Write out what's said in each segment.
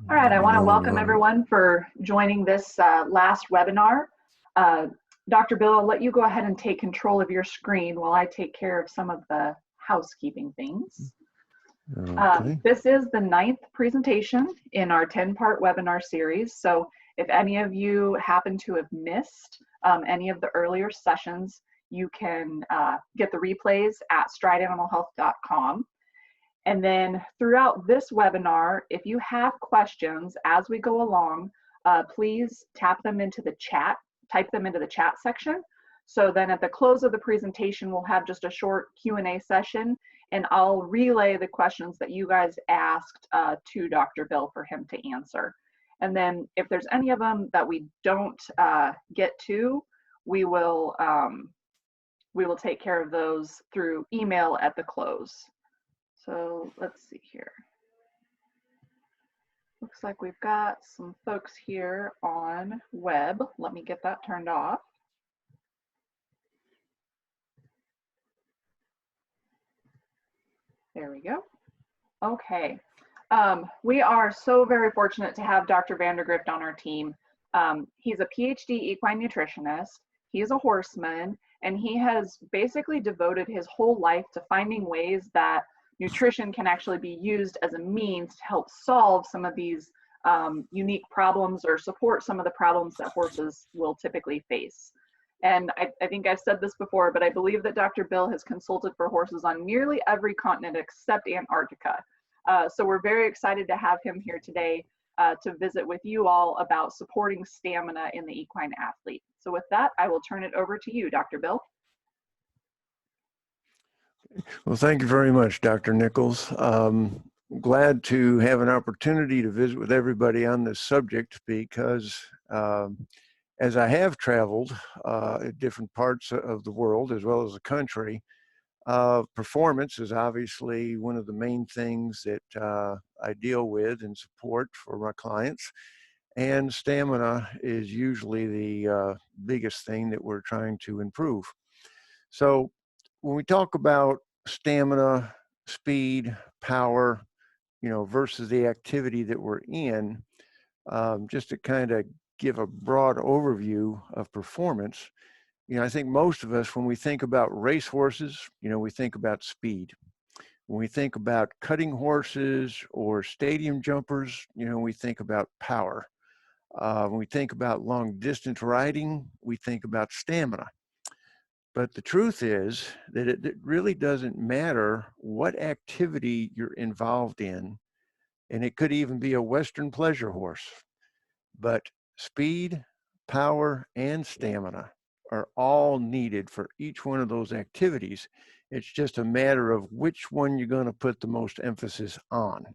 All right, I want to Morning, welcome morning. everyone for joining this last webinar. Uh, Dr. Bill, I'll let you go ahead and take control of your screen while I take care of some of the housekeeping things. Okay. This is the 9th presentation in our 10-part webinar series. So if any of you happen to have missed any of the earlier sessions, you can get the replays at strideanimalhealth.com. And then throughout this webinar, if you have questions as we go along, please type them into the chat section. So then at the close of the presentation, we'll have just a short Q&A session, and I'll relay the questions that you guys asked to Dr. Bill for him to answer. And then if there's any of them that we don't get to, we will take care of those through email at the close. So let's see here. Looks like we've got some folks here on web. Let me get that turned off. There we go. Okay. We are so very fortunate to have Dr. Vandergrift on our team. He's a PhD equine nutritionist. He's a horseman, and he has basically devoted his whole life to finding ways that nutrition can actually be used as a means to help solve some of these unique problems or support some of the problems that horses will typically face. And I think I've said this before, but I believe that Dr. Bill has consulted for horses on nearly every continent except Antarctica. So we're very excited to have him here today to visit with you all about supporting stamina in the equine athlete. So with that, I will turn it over to you, Dr. Bill. Well, thank you very much, Dr. Nichols. Glad to have an opportunity to visit with everybody on this subject because as I have traveled at different parts of the world as well as the country, performance is obviously one of the main things that I deal with and support for my clients. And stamina is usually the biggest thing that we're trying to improve. So when we talk about stamina, speed, power, versus the activity that we're in, just to kind of give a broad overview of performance, I think most of us, when we think about race horses, we think about speed. When we think about cutting horses or stadium jumpers, we think about power. When we think about long distance riding, we think about stamina. But the truth is that it really doesn't matter what activity you're involved in, and it could even be a Western pleasure horse, but speed, power, and stamina are all needed for each one of those activities. It's just a matter of which one you're going to put the most emphasis on.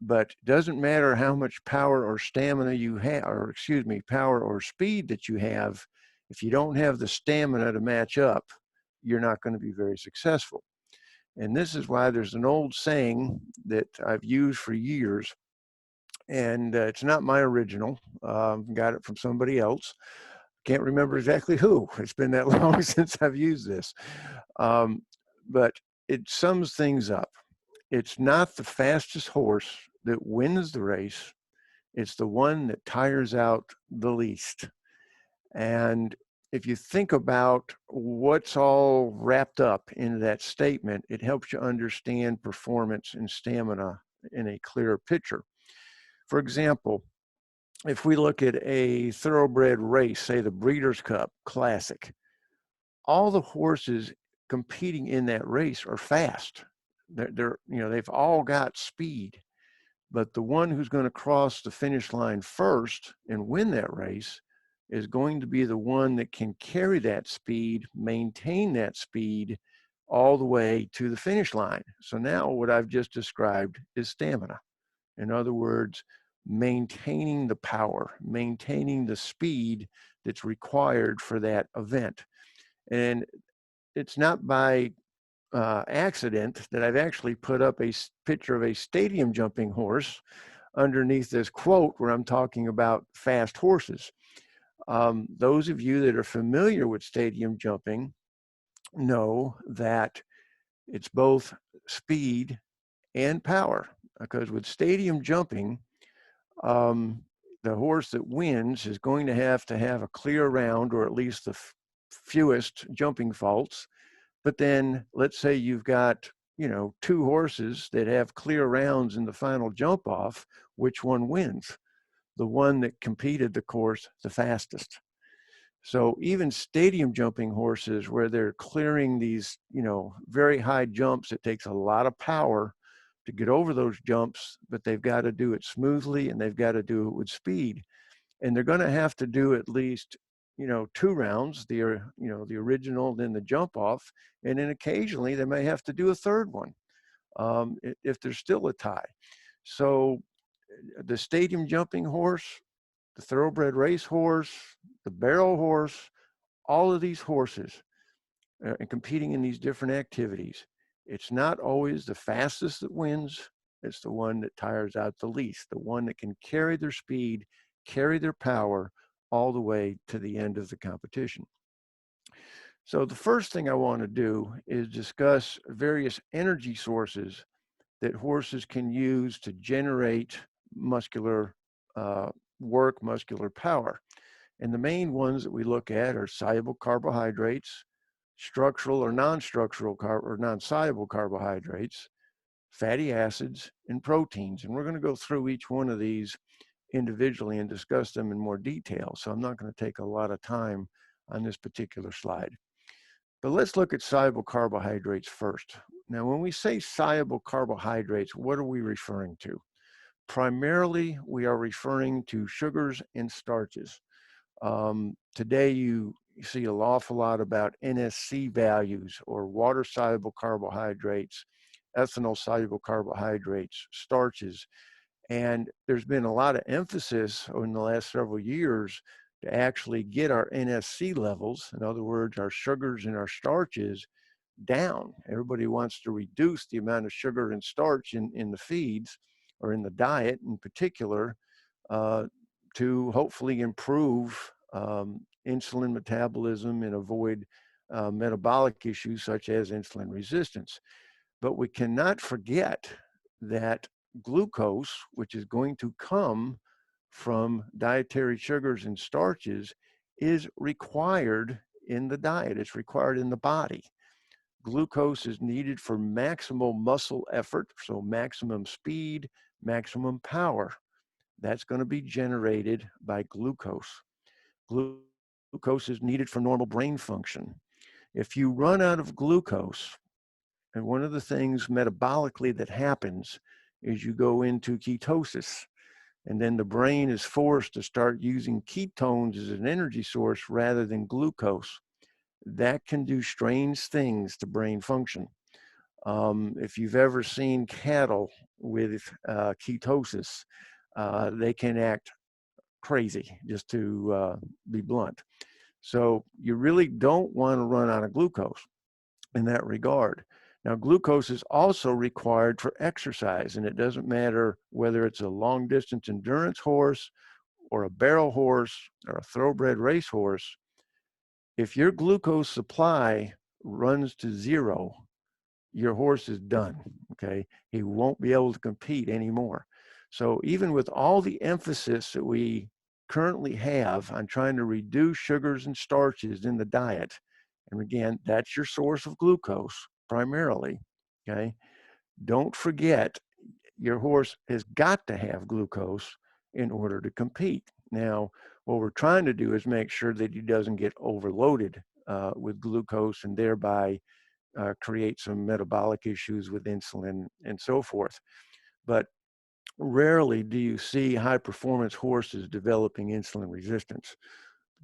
But it doesn't matter how much power or stamina you have, or excuse me, power or speed that you have. If you don't have the stamina to match up, you're not going to be very successful. And this is why there's an old saying that I've used for years, and it's not my original. Got it from somebody else. Can't remember exactly who. It's been that long since I've used this. But it sums things up. It's not the fastest horse that wins the race. It's the one that tires out the least. And if you think about what's all wrapped up into that statement, it helps you understand performance and stamina in a clearer picture. For example, if we look at a thoroughbred race, say the Breeders' Cup Classic, all the horses competing in that race are fast. They've all got speed, but the one who's going to cross the finish line first and win that race is going to be the one that can carry that speed, maintain that speed all the way to the finish line. So now what I've just described is stamina. In other words, maintaining the power, maintaining the speed that's required for that event. And it's not by accident that I've actually put up a picture of a stadium jumping horse underneath this quote where I'm talking about fast horses. Those of you that are familiar with stadium jumping know that it's both speed and power. because with stadium jumping, the horse that wins is going to have a clear round, or at least the fewest jumping faults. But then let's say you've got, you know, two horses that have clear rounds in the final jump off. Which one wins? The one that competed the course the fastest. So even stadium jumping horses, where they're clearing these, you know, very high jumps, it takes a lot of power to get over those jumps, but they've got to do it smoothly and they've got to do it with speed. And they're going to have to do at least, you know, two rounds, the original, then the jump off, and then occasionally they may have to do a third one if there's still a tie. So the stadium jumping horse, the thoroughbred race horse, the barrel horse, all of these horses and competing in these different activities, it's not always the fastest that wins. It's the one that tires out the least, the one that can carry their speed, carry their power all the way to the end of the competition. So the first thing I want to do is discuss various energy sources that horses can use to generate muscular work, muscular power. And the main ones that we look at are soluble carbohydrates, structural or non-structural or non-soluble carbohydrates, fatty acids, and proteins. And we're going to go through each one of these individually and discuss them in more detail. So I'm not going to take a lot of time on this particular slide. But let's look at soluble carbohydrates first. Now, when we say soluble carbohydrates, what are we referring to? Primarily, we are referring to sugars and starches. Today, you see an awful lot about NSC values, or water-soluble carbohydrates, ethanol-soluble carbohydrates, starches. And there's been a lot of emphasis in the last several years to actually get our NSC levels, in other words, our sugars and our starches, down. Everybody wants to reduce the amount of sugar and starch in the feeds, or in the diet in particular, to hopefully improve insulin metabolism and avoid metabolic issues such as insulin resistance. But we cannot forget that glucose, which is going to come from dietary sugars and starches, is required in the diet. It's required in the body. Glucose is needed for maximal muscle effort, so maximum speed, maximum power. That's going to be generated by glucose. Glucose is needed for normal brain function. If you run out of glucose, and one of the things metabolically that happens is you go into ketosis, and then the brain is forced to start using ketones as an energy source rather than glucose. That can do strange things to brain function. If you've ever seen cattle with ketosis, they can act crazy, just to be blunt. So you really don't want to run out of glucose in that regard. Now, glucose is also required for exercise, and it doesn't matter whether it's a long distance endurance horse or a barrel horse or a thoroughbred race horse. If your glucose supply runs to zero, your horse is done, okay? He won't be able to compete anymore. So even with all the emphasis that we currently have on trying to reduce sugars and starches in the diet, and again, that's your source of glucose primarily, okay? Don't forget, your horse has got to have glucose in order to compete. Now, what we're trying to do is make sure that he doesn't get overloaded with glucose and thereby create some metabolic issues with insulin and so forth. But rarely do you see high performance horses developing insulin resistance,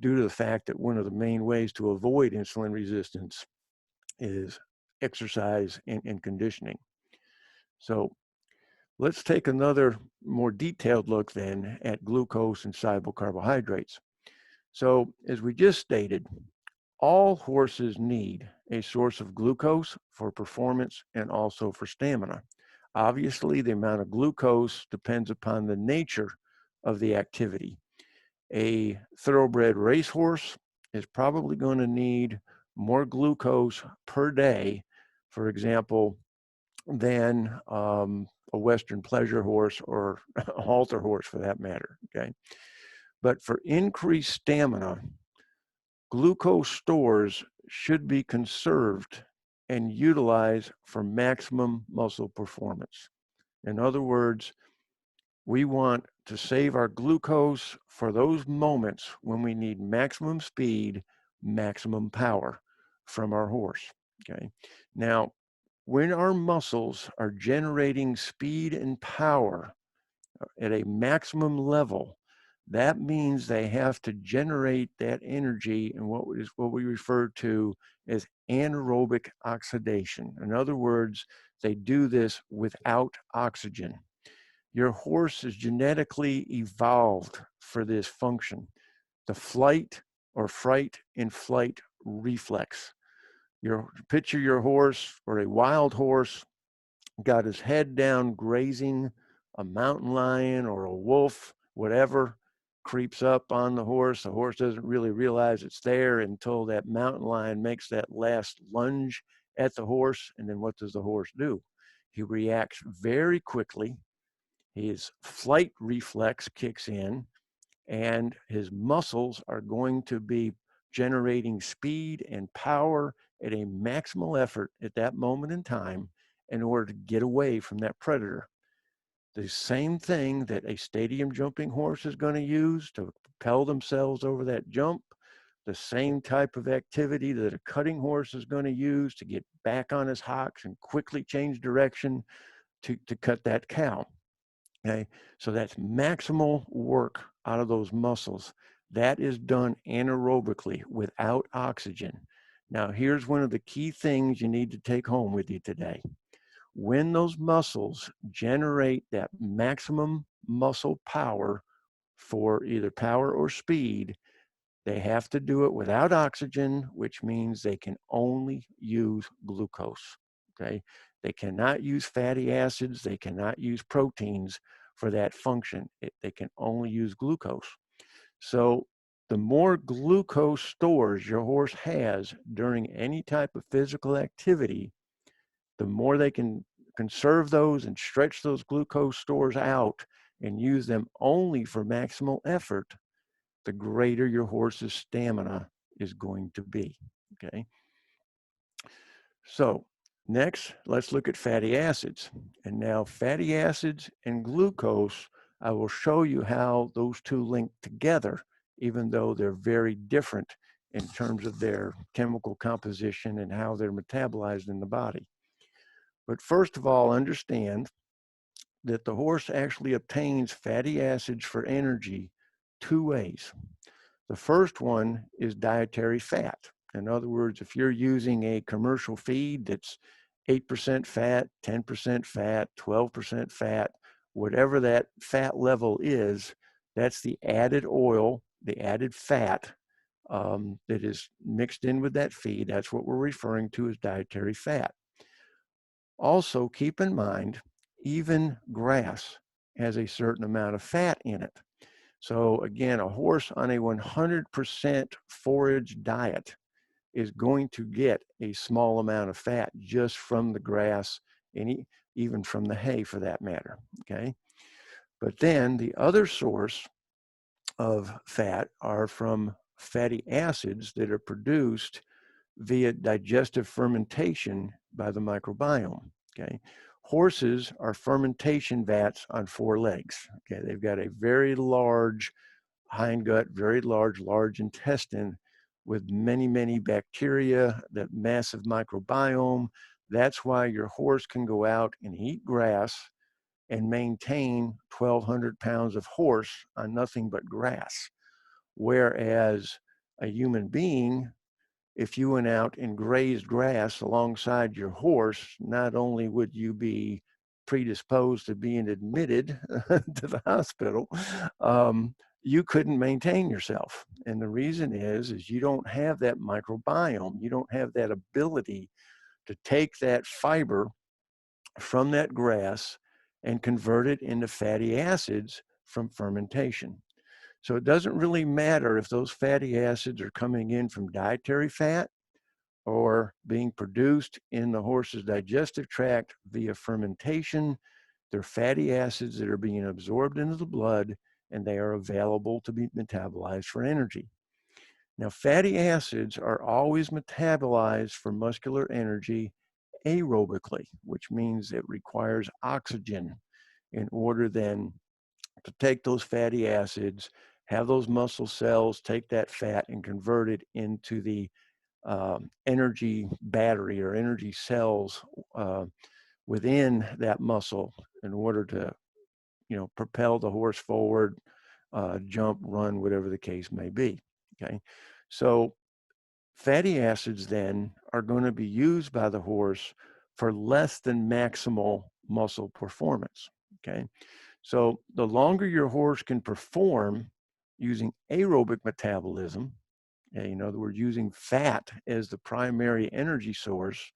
due to the fact that one of the main ways to avoid insulin resistance is exercise and conditioning. So let's take another more detailed look then at glucose and soluble carbohydrates. So as we just stated, all horses need a source of glucose for performance and also for stamina. Obviously, the amount of glucose depends upon the nature of the activity. A thoroughbred racehorse is probably going to need more glucose per day. For example, than a Western pleasure horse or a halter horse for that matter, okay? But for increased stamina, glucose stores should be conserved and utilized for maximum muscle performance. In other words, we want to save our glucose for those moments when we need maximum speed, maximum power from our horse, okay? Now, when our muscles are generating speed and power at a maximum level, that means they have to generate that energy in what we refer to as anaerobic oxidation. In other words, they do this without oxygen. Your horse is genetically evolved for this function, the flight or fright in flight reflex. Picture your horse or a wild horse got his head down grazing a mountain lion or a wolf, whatever, creeps up on the horse. The horse doesn't really realize it's there until that mountain lion makes that last lunge at the horse. And then what does the horse do? He reacts very quickly. His flight reflex kicks in, and his muscles are going to be generating speed and power at a maximal effort at that moment in time in order to get away from that predator. The same thing that a stadium jumping horse is going to use to propel themselves over that jump, the same type of activity that a cutting horse is going to use to get back on his hocks and quickly change direction to cut that cow. Okay, so that's maximal work out of those muscles. That is done anaerobically without oxygen. Now, here's one of the key things you need to take home with you today. When those muscles generate that maximum muscle power for either power or speed, they have to do it without oxygen, which means they can only use glucose, okay? They cannot use fatty acids, they cannot use proteins for that function. They can only use glucose. So the more glucose stores your horse has during any type of physical activity, the more they can conserve those and stretch those glucose stores out and use them only for maximal effort, the greater your horse's stamina is going to be, okay? So next, let's look at fatty acids. And now fatty acids and glucose, I will show you how those two link together, even though they're very different in terms of their chemical composition and how they're metabolized in the body. But first of all, understand that the horse actually obtains fatty acids for energy two ways. The first one is dietary fat. In other words, if you're using a commercial feed that's 8% fat, 10% fat, 12% fat, whatever that fat level is, that's the added oil, the added fat that is mixed in with that feed. That's what we're referring to as dietary fat. Also, keep in mind, even grass has a certain amount of fat in it. So again, a horse on a 100% forage diet is going to get a small amount of fat just from the grass and even from the hay for that matter, okay? But then the other source of fat are from fatty acids that are produced via digestive fermentation by the microbiome, okay? Horses are fermentation vats on four legs, okay? They've got a very large hindgut, very large intestine with many bacteria, that massive microbiome. That's why your horse can go out and eat grass and maintain 1,200 pounds of horse on nothing but grass. Whereas a human being, if you went out and grazed grass alongside your horse, not only would you be predisposed to being admitted to the hospital, you couldn't maintain yourself. And the reason is you don't have that microbiome. You don't have that ability to take that fiber from that grass and convert it into fatty acids from fermentation. So it doesn't really matter if those fatty acids are coming in from dietary fat are being produced in the horse's digestive tract via fermentation. They're fatty acids that are being absorbed into the blood, and they are available to be metabolized for energy. Now, fatty acids are always metabolized for muscular energy aerobically, which means it requires oxygen in order then to take those fatty acids, have those muscle cells take that fat and convert it into the energy battery or energy cells within that muscle in order to, propel the horse forward, jump, run, whatever the case may be. Okay, so fatty acids then are going to be used by the horse for less than maximal muscle performance. Okay, so the longer your horse can perform using aerobic metabolism, in other words, using fat as the primary energy source,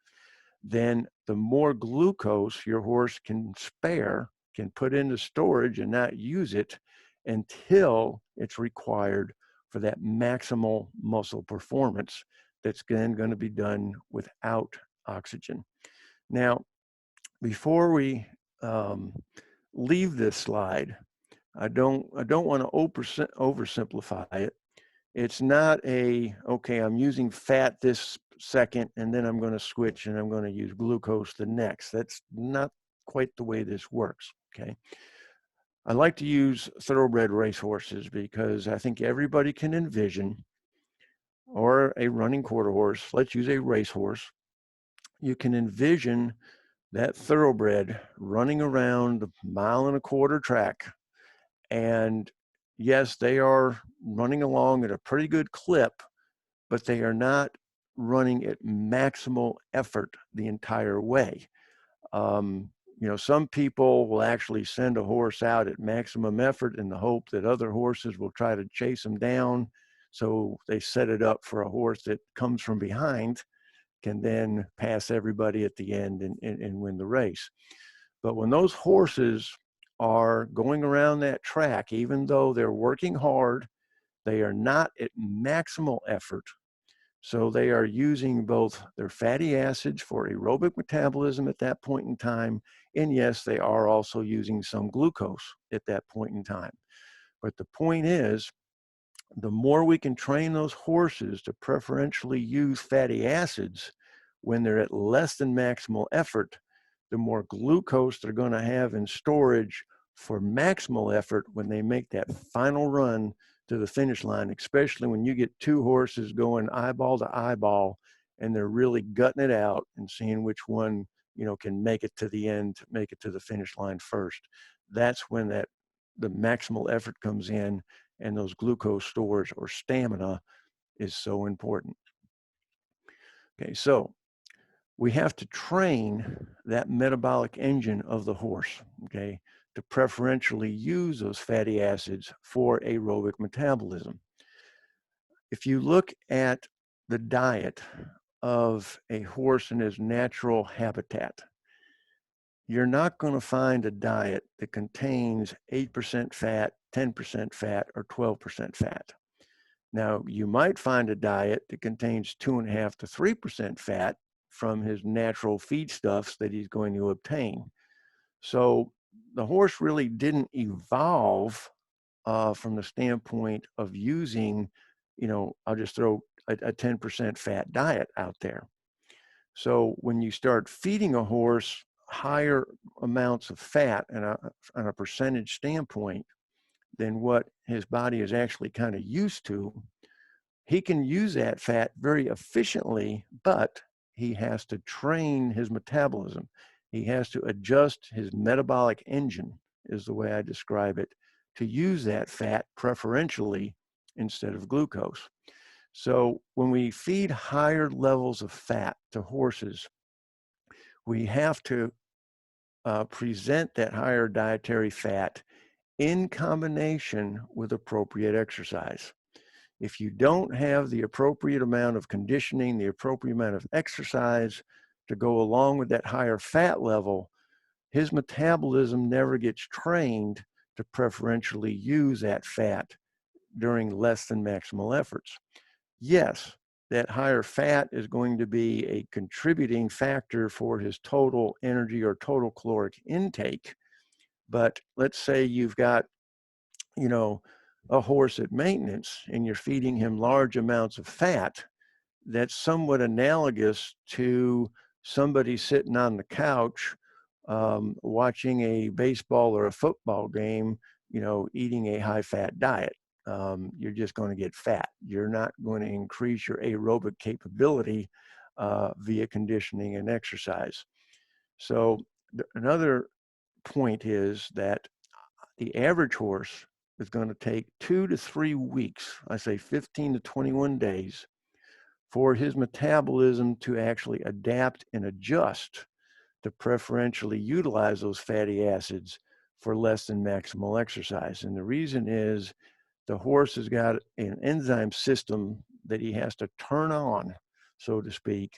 then the more glucose your horse can spare, can put into storage and not use it until it's required for that maximal muscle performance that's then going to be done without oxygen. Now, before we leave this slide, I don't want to oversimplify it. It's not okay, I'm using fat this second and then I'm going to switch and I'm going to use glucose the next. That's not quite the way this works, okay? I like to use thoroughbred racehorses because I think everybody can envision, or a running quarter horse, let's use a racehorse. You can envision that thoroughbred running around a 1.25 mile track. And yes, they are running along at a pretty good clip, but they are not running at maximal effort the entire way. Some people will actually send a horse out at maximum effort in the hope that other horses will try to chase them down. So they set it up for a horse that comes from behind can then pass everybody at the end and win the race. But when those horses are going around that track, even though they're working hard, they are not at maximal effort. So they are using both their fatty acids for aerobic metabolism at that point in time. And yes, they are also using some glucose at that point in time. But the point is, the more we can train those horses to preferentially use fatty acids when they're at less than maximal effort, the more glucose they're going to have in storage for maximal effort when they make that final run to the finish line, especially when you get two horses going eyeball to eyeball and they're really gutting it out and seeing which one, can make it to the end, make it to the finish line first. That's when the maximal effort comes in, and those glucose stores or stamina is so important. Okay, so we have to train that metabolic engine of the horse, okay, to preferentially use those fatty acids for aerobic metabolism. If you look at the diet of a horse in his natural habitat, you're not going to find a diet that contains 8% fat, 10% fat, or 12% fat. Now, you might find a diet that contains 2.5 to 3% fat from his natural feedstuffs that he's going to obtain. So the horse really didn't evolve from the standpoint of using, I'll just throw a 10% fat diet out there. So when you start feeding a horse higher amounts of fat and on a percentage standpoint than what his body is actually kind of used to, he can use that fat very efficiently, but he has to train his metabolism. He has to adjust his metabolic engine, is the way I describe it, to use that fat preferentially instead of glucose. So when we feed higher levels of fat to horses, we have to present that higher dietary fat in combination with appropriate exercise. If you don't have the appropriate amount of conditioning, the appropriate amount of exercise to go along with that higher fat level, his metabolism never gets trained to preferentially use that fat during less than maximal efforts. Yes, that higher fat is going to be a contributing factor for his total energy or total caloric intake. But let's say you've got, you know, a horse at maintenance and you're feeding him large amounts of fat, that's somewhat analogous to somebody sitting on the couch watching a baseball or a football game, you know, eating a high-fat diet. You're just going to get fat. You're not going to increase your aerobic capability via conditioning and exercise. So another point is that the average horse is going to take 2 to 3 weeks, I say 15 to 21 days, for his metabolism to actually adapt and adjust to preferentially utilize those fatty acids for less than maximal exercise. And the reason is the horse has got an enzyme system that he has to turn on, so to speak,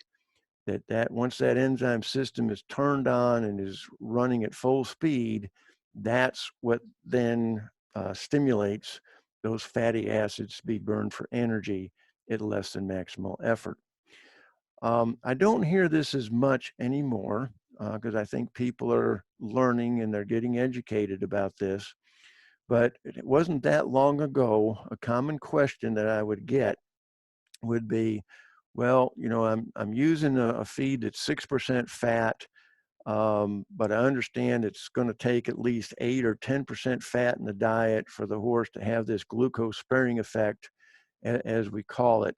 that once that enzyme system is turned on and is running at full speed, that's what then stimulates those fatty acids to be burned for energy at less than maximal effort. I don't hear this as much anymore because I think people are learning and they're getting educated about this. But it wasn't that long ago, a common question that I would get would be, well, you know, I'm using a feed that's 6% fat, but I understand it's going to take at least 8 or 10% fat in the diet for the horse to have this glucose sparing effect, as we call it.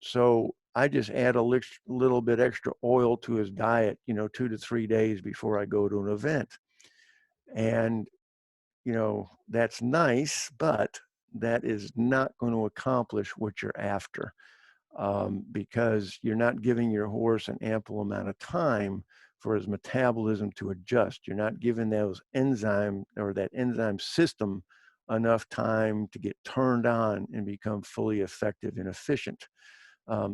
So I just add a little bit extra oil to his diet, you know, 2 to 3 days before I go to an event. And, you know, that's nice, but that is not going to accomplish what you're after. Because you're not giving your horse an ample amount of time for his metabolism to adjust. You're not giving those enzyme or that enzyme system enough time to get turned on and become fully effective and efficient.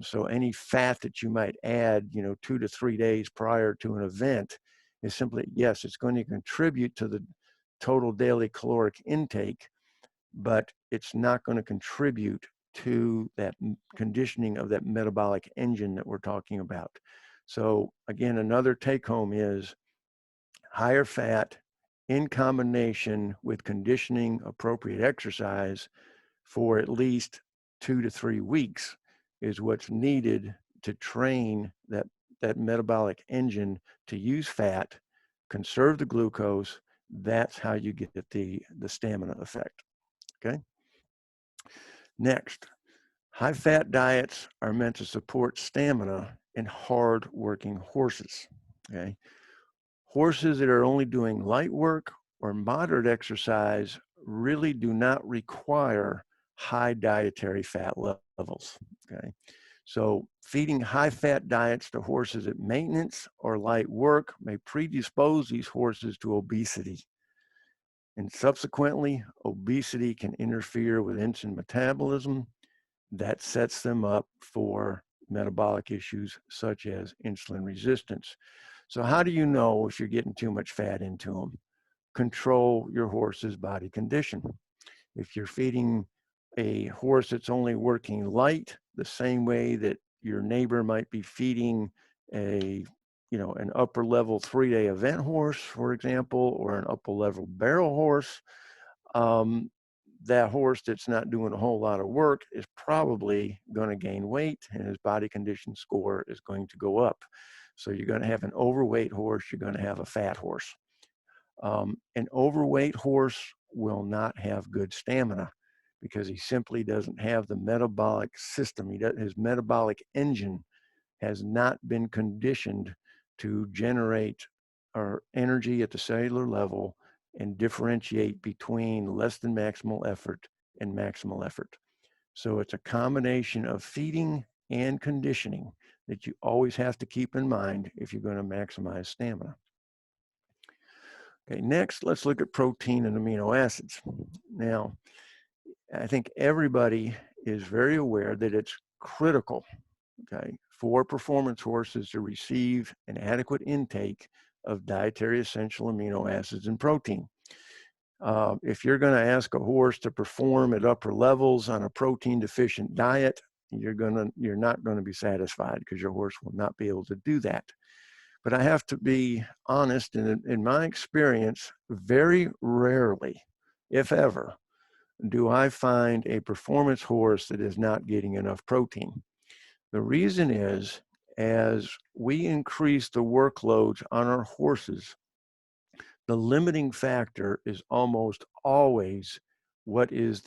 So any fat that you might add, you know, 2 to 3 days prior to an event is simply, yes, it's going to contribute to the total daily caloric intake, but it's not going to contribute to that conditioning of that metabolic engine that we're talking about. So again, another take home is higher fat in combination with conditioning appropriate exercise for at least 2 to 3 weeks is what's needed to train that metabolic engine to use fat, conserve the glucose. That's how you get the stamina effect. Okay. Next, high-fat diets are meant to support stamina in hard-working horses. Okay, horses that are only doing light work or moderate exercise really do not require high dietary fat levels. Okay, so feeding high-fat diets to horses at maintenance or light work may predispose these horses to obesity. And subsequently, obesity can interfere with insulin metabolism. That sets them up for metabolic issues such as insulin resistance. So how do you know if you're getting too much fat into them? Control your horse's body condition. If you're feeding a horse that's only working light, the same way that your neighbor might be feeding a, you know, an upper level 3-day event horse, for example, or an upper level barrel horse, that horse that's not doing a whole lot of work is probably going to gain weight and his body condition score is going to go up. So you're going to have an overweight horse, you're going to have a fat horse. An overweight horse will not have good stamina because he simply doesn't have the metabolic system. His metabolic engine has not been conditioned to generate our energy at the cellular level and differentiate between less than maximal effort and maximal effort. So it's a combination of feeding and conditioning that you always have to keep in mind if you're going to maximize stamina. Okay, next, let's look at protein and amino acids. Now, I think everybody is very aware that it's critical, okay, for performance horses to receive an adequate intake of dietary essential amino acids and protein. If you're going to ask a horse to perform at upper levels on a protein deficient diet, you're not going to be satisfied because your horse will not be able to do that. But I have to be honest, and in my experience, very rarely, if ever, do I find a performance horse that is not getting enough protein. The reason is, as we increase the workloads on our horses, the limiting factor is almost always what is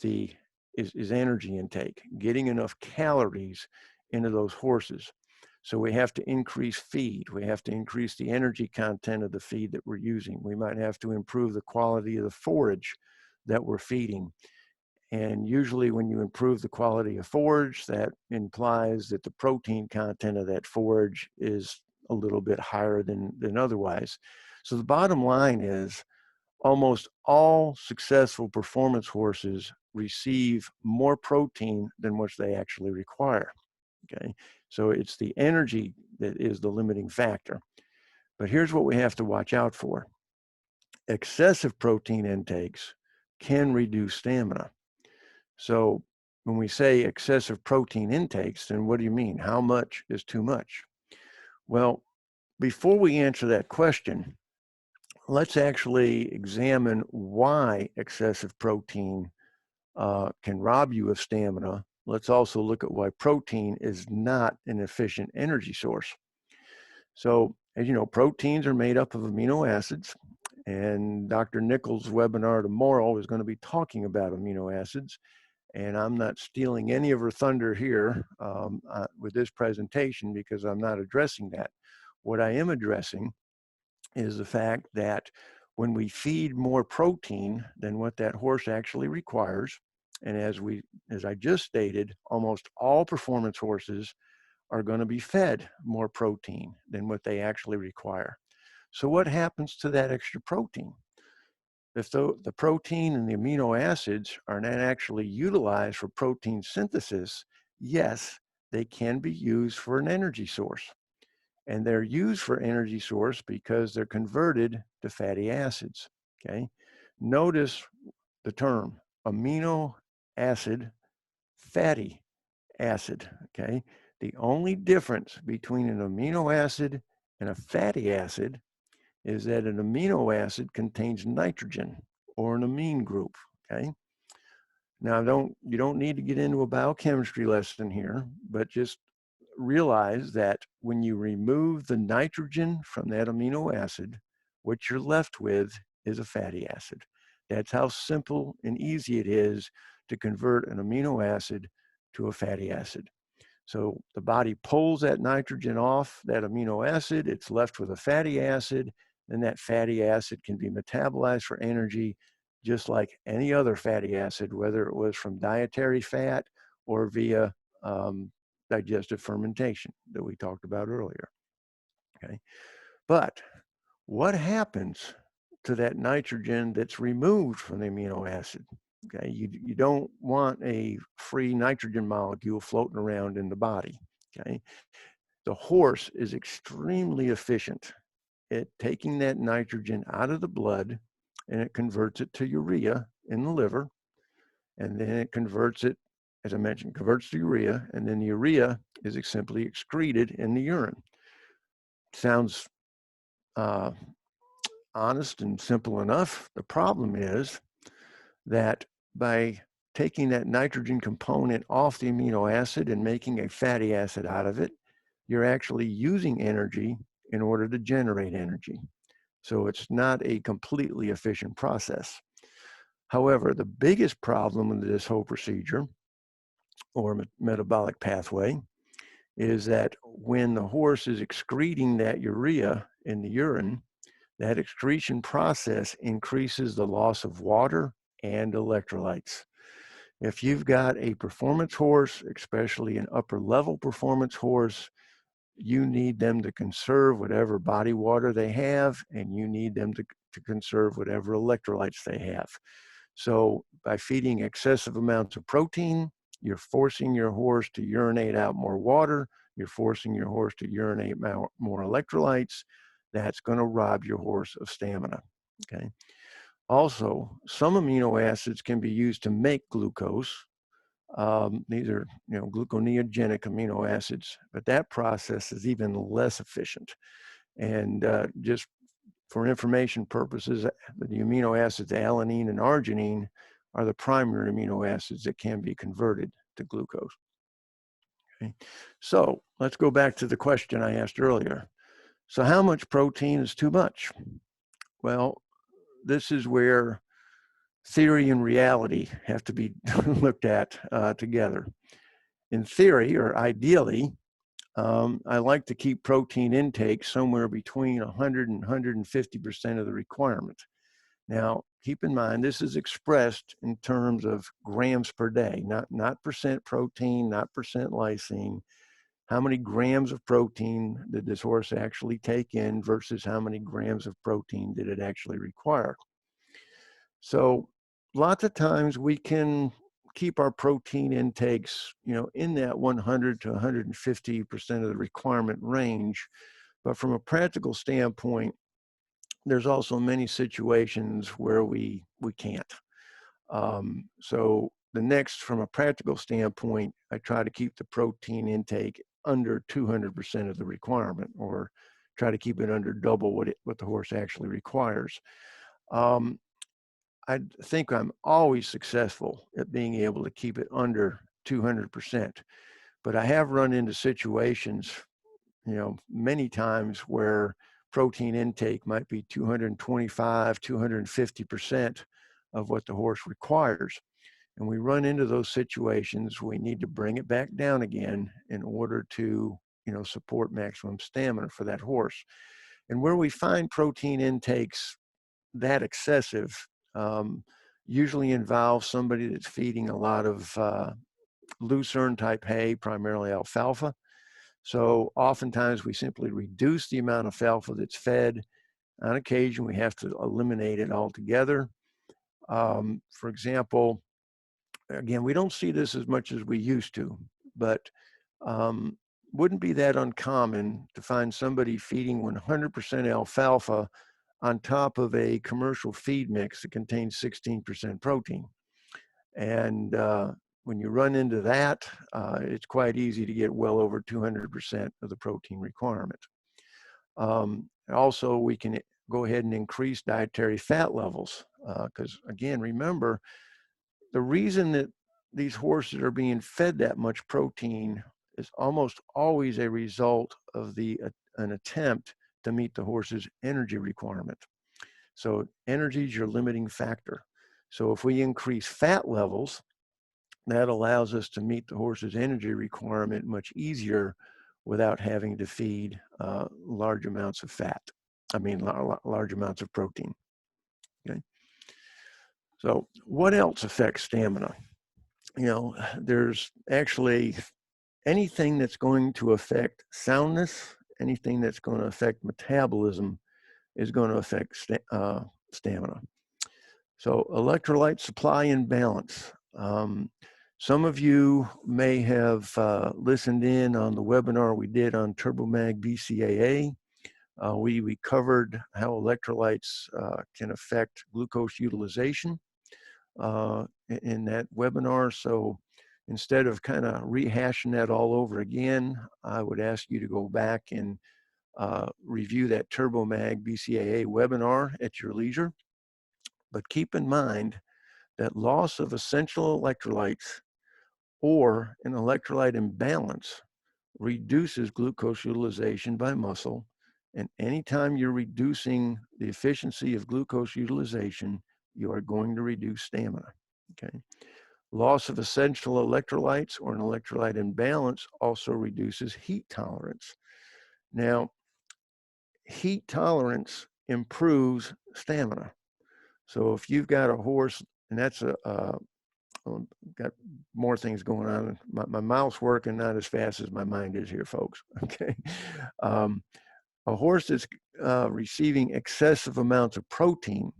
energy intake, getting enough calories into those horses. So we have to increase feed. We have to increase the energy content of the feed that we're using. We might have to improve the quality of the forage that we're feeding. And usually when you improve the quality of forage, that implies that the protein content of that forage is a little bit higher than otherwise. So the bottom line is almost all successful performance horses receive more protein than what they actually require. Okay, so it's the energy that is the limiting factor. But here's what we have to watch out for. Excessive protein intakes can reduce stamina. So when we say excessive protein intakes, then what do you mean? How much is too much? Well, before we answer that question, let's actually examine why excessive protein can rob you of stamina. Let's also look at why protein is not an efficient energy source. So, as you know, proteins are made up of amino acids, and Dr. Nichols' webinar tomorrow is going to be talking about amino acids. And I'm not stealing any of her thunder here with this presentation because I'm not addressing that. What I am addressing is the fact that when we feed more protein than what that horse actually requires, and as I just stated, almost all performance horses are going to be fed more protein than what they actually require. So what happens to that extra protein? If the protein and the amino acids are not actually utilized for protein synthesis, yes, they can be used for an energy source. And they're used for energy source because they're converted to fatty acids, okay? Notice the term amino acid, fatty acid, okay? The only difference between an amino acid and a fatty acid is that an amino acid contains nitrogen or an amine group, okay? Now, you don't need to get into a biochemistry lesson here, but just realize that when you remove the nitrogen from that amino acid, what you're left with is a fatty acid. That's how simple and easy it is to convert an amino acid to a fatty acid. So the body pulls that nitrogen off that amino acid, it's left with a fatty acid, and that fatty acid can be metabolized for energy just like any other fatty acid, whether it was from dietary fat or via digestive fermentation that we talked about earlier. Okay, but what happens to that nitrogen that's removed from the amino acid? Okay, you don't want a free nitrogen molecule floating around in the body. Okay, the horse is extremely efficient at taking that nitrogen out of the blood, and it converts it to urea in the liver, and then it converts it, as I mentioned, converts to urea, and then the urea is simply excreted in the urine. Sounds honest and simple enough. The problem is that by taking that nitrogen component off the amino acid and making a fatty acid out of it, you're actually using energy in order to generate energy. So it's not a completely efficient process. However, the biggest problem with this whole procedure or metabolic pathway is that when the horse is excreting that urea in the urine, that excretion process increases the loss of water and electrolytes. If you've got a performance horse, especially an upper level performance horse, you need them to conserve whatever body water they have, and you need them to conserve whatever electrolytes they have. So by feeding excessive amounts of protein, you're forcing your horse to urinate out more water, you're forcing your horse to urinate more electrolytes. That's going to rob your horse of stamina, okay? Also, some amino acids can be used to make glucose, These are, gluconeogenic amino acids, but that process is even less efficient. And just for information purposes, the amino acids alanine and arginine are the primary amino acids that can be converted to glucose. Okay. So let's go back to the question I asked earlier. So how much protein is too much? Well, this is where theory and reality have to be looked at together. In theory, or ideally, I like to keep protein intake somewhere between 100 and 150% of the requirement. Now, keep in mind, this is expressed in terms of grams per day, not percent protein, not percent lysine. How many grams of protein did this horse actually take in versus how many grams of protein did it actually require? So lots of times we can keep our protein intakes, in that 100 to 150% of the requirement range. But from a practical standpoint, there's also many situations where we can't. So the next, from a practical standpoint, I try to keep the protein intake under 200% of the requirement, or try to keep it under double what the horse actually requires. I think I'm always successful at being able to keep it under 200%, but I have run into situations, many times where protein intake might be 225, 250% of what the horse requires. And we run into those situations, we need to bring it back down again in order to, support maximum stamina for that horse. And where we find protein intakes that excessive, usually involves somebody that's feeding a lot of lucerne type hay, primarily alfalfa. So oftentimes we simply reduce the amount of alfalfa that's fed. On occasion, we have to eliminate it altogether. For example, again, we don't see this as much as we used to, but wouldn't be that uncommon to find somebody feeding 100% alfalfa on top of a commercial feed mix that contains 16% protein. And when you run into that, it's quite easy to get well over 200% of the protein requirement. Also, we can go ahead and increase dietary fat levels because, again, remember, the reason that these horses are being fed that much protein is almost always a result of an attempt to meet the horse's energy requirement. So energy is your limiting factor. So if we increase fat levels, that allows us to meet the horse's energy requirement much easier without having to feed large amounts of fat. Large amounts of protein. Okay. So what else affects stamina? There's actually anything that's going to affect soundness, anything that's going to affect metabolism is going to affect stamina. So electrolyte supply and balance. Some of you may have listened in on the webinar we did on Turbomag BCAA. We covered how electrolytes can affect glucose utilization in that webinar. So instead of kind of rehashing that all over again, I would ask you to go back and review that Turbomag BCAA webinar at your leisure. But keep in mind that loss of essential electrolytes or an electrolyte imbalance reduces glucose utilization by muscle. And anytime you're reducing the efficiency of glucose utilization, you are going to reduce stamina. Okay. Loss of essential electrolytes or an electrolyte imbalance also reduces heat tolerance. Now, heat tolerance improves stamina. So if you've got a horse, and that's got more things going on. My mouth's working not as fast as my mind is here, folks. Okay. A horse that's receiving excessive amounts of protein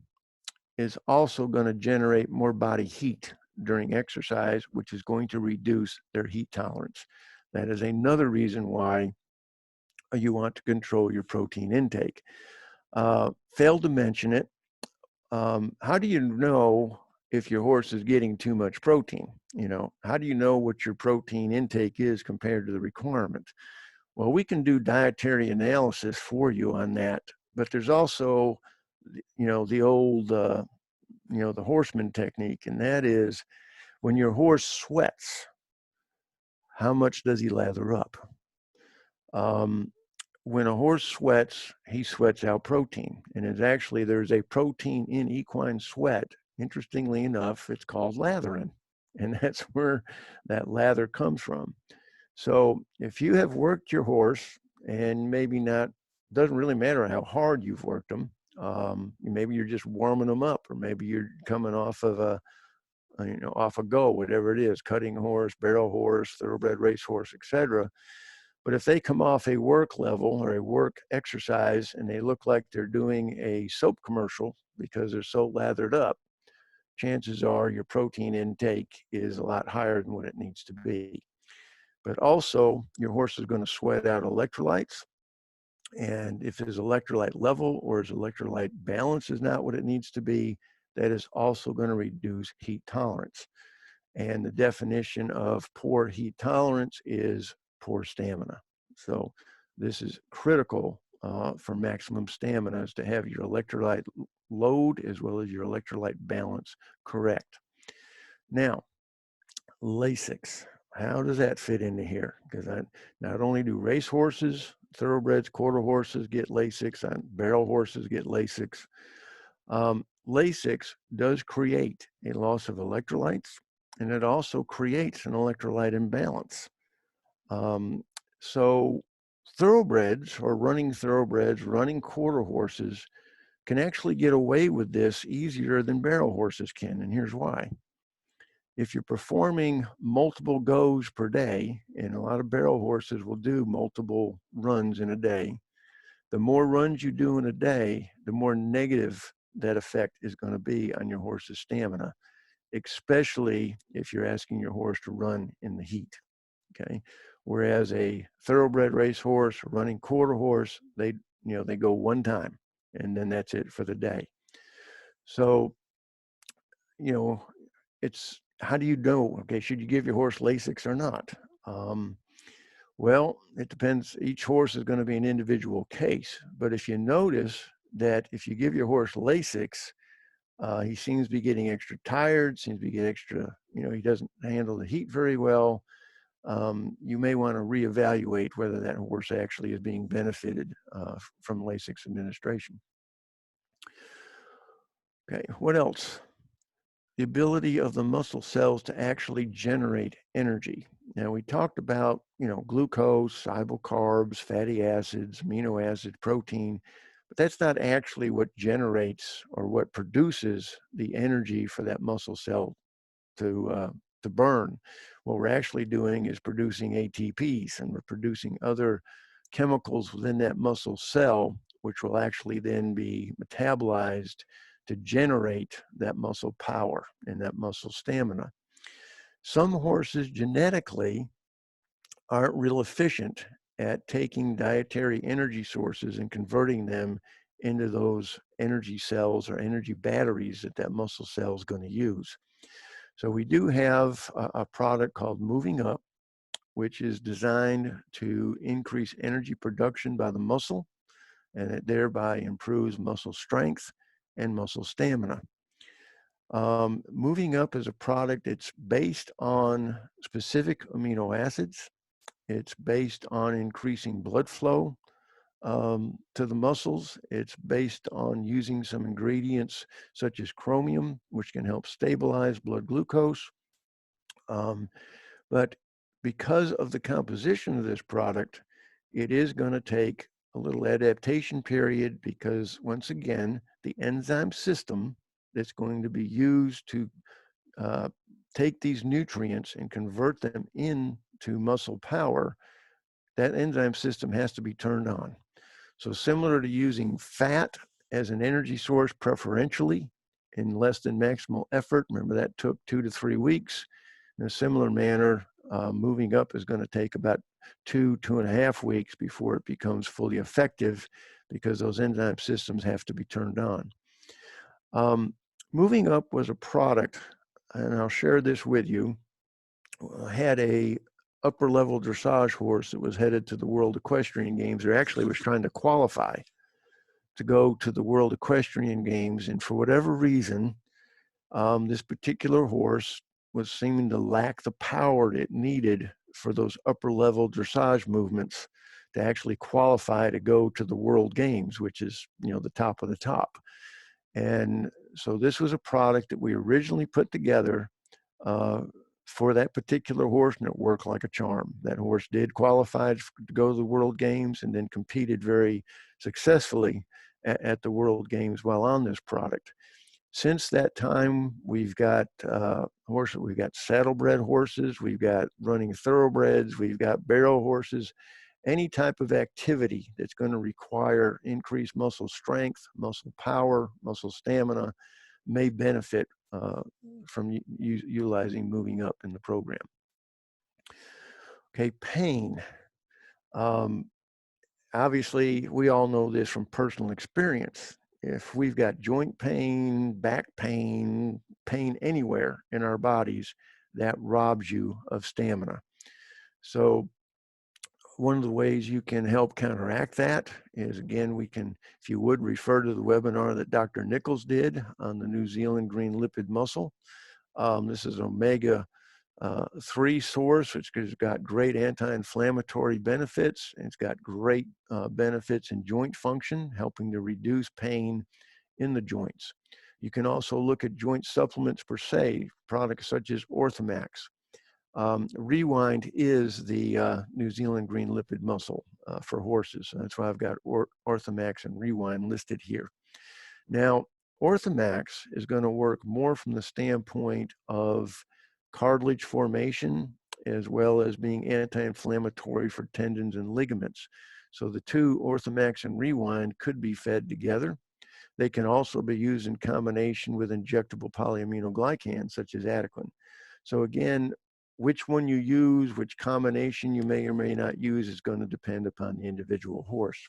is also going to generate more body heat during exercise, which is going to reduce their heat tolerance. That is another reason why you want to control your protein intake. Failed to mention it. How do you know if your horse is getting too much protein. How do you know what your protein intake is compared to the requirement? Well, we can do dietary analysis for you on that, but there's also, the old, the horseman technique, and that is when your horse sweats, how much does he lather up? When a horse sweats, he sweats out protein, and there's a protein in equine sweat. Interestingly enough, it's called lathering, and that's where that lather comes from. So if you have worked your horse, and maybe not, doesn't really matter how hard you've worked them, maybe you're just warming them up, or maybe you're coming off of off a go, whatever it is, cutting horse, barrel horse, thoroughbred race horse, etc. But if they come off a work level or a work exercise and they look like they're doing a soap commercial because they're so lathered up, chances are your protein intake is a lot higher than what it needs to be. But also, your horse is going to sweat out electrolytes. And if his electrolyte level or his electrolyte balance is not what it needs to be, that is also going to reduce heat tolerance. And the definition of poor heat tolerance is poor stamina. So this is critical for maximum stamina, is to have your electrolyte load as well as your electrolyte balance correct. Now, Lasix, how does that fit into here? Because not only do race horses, thoroughbreds, quarter horses get Lasix, and barrel horses get Lasix. Lasix does create a loss of electrolytes, and it also creates an electrolyte imbalance. So thoroughbreds or running thoroughbreds, running quarter horses can actually get away with this easier than barrel horses can, and here's why. If you're performing multiple goes per day, and a lot of barrel horses will do multiple runs in a day, the more runs you do in a day, the more negative that effect is going to be on your horse's stamina, especially if you're asking your horse to run in the heat. Okay. Whereas a thoroughbred race horse, running quarter horse, they go one time and then that's it for the day. So, it's, how do you know, okay, should you give your horse Lasix or not? Well, it depends. Each horse is going to be an individual case. But if you notice that if you give your horse Lasix, he seems to be getting extra tired, seems to be getting extra, he doesn't handle the heat very well. You may want to reevaluate whether that horse actually is being benefited from Lasix administration. Okay, what else? The ability of the muscle cells to actually generate energy. Now, we talked about, glucose, soluble carbs, fatty acids, amino acids, protein, but that's not actually what generates or what produces the energy for that muscle cell to burn. What we're actually doing is producing ATPs, and we're producing other chemicals within that muscle cell, which will actually then be metabolized to generate that muscle power and that muscle stamina. Some horses genetically aren't real efficient at taking dietary energy sources and converting them into those energy cells or energy batteries that muscle cell is going to use. So we do have a product called Moving Up, which is designed to increase energy production by the muscle, and it thereby improves muscle strength and muscle stamina. Moving Up is a product that's based on specific amino acids. It's based on increasing blood flow to the muscles. It's based on using some ingredients such as chromium, which can help stabilize blood glucose. But because of the composition of this product, it is going to take a little adaptation period, because once again, the enzyme system that's going to be used to take these nutrients and convert them into muscle power, that enzyme system has to be turned on. So similar to using fat as an energy source preferentially in less than maximal effort, remember that took 2 to 3 weeks. In a similar manner, Moving Up is going to take about 2.5 weeks before it becomes fully effective, because those enzyme systems have to be turned on. Moving Up was a product, and I'll share this with you, had a upper level dressage horse that was headed to the World Equestrian Games, or actually was trying to qualify to go to the World Equestrian Games. And for whatever reason, this particular horse was seeming to lack the power it needed for those upper level dressage movements to actually qualify to go to the World Games, which is, the top of the top. And so this was a product that we originally put together for that particular horse, and it worked like a charm. That horse did qualify to go to the World Games and then competed very successfully at the World Games while on this product. Since that time, we've got horses, we've got saddlebred horses, we've got running thoroughbreds, we've got barrel horses. Any type of activity that's going to require increased muscle strength, muscle power, muscle stamina may benefit from utilizing Moving Up in the program. Okay, pain. Obviously, we all know this from personal experience. If we've got joint pain, back pain, pain anywhere in our bodies, that robs you of stamina. So one of the ways you can help counteract that is, again, we can, if you would, refer to the webinar that Dr. Nichols did on the New Zealand green lipid muscle. This is omega 3 source, which has got great anti-inflammatory benefits. It's got great benefits in joint function, helping to reduce pain in the joints. You can also look at joint supplements per se, products such as Orthomax. Rewind is the New Zealand green lipid muscle for horses. That's why I've got Orthomax and Rewind listed here. Now, Orthomax is going to work more from the standpoint of cartilage formation, as well as being anti-inflammatory for tendons and ligaments. So the two, Orthomax and Rewind, could be fed together. They can also be used in combination with injectable polyaminoglycans, such as Equine. So again, which one you use, which combination you may or may not use is going to depend upon the individual horse.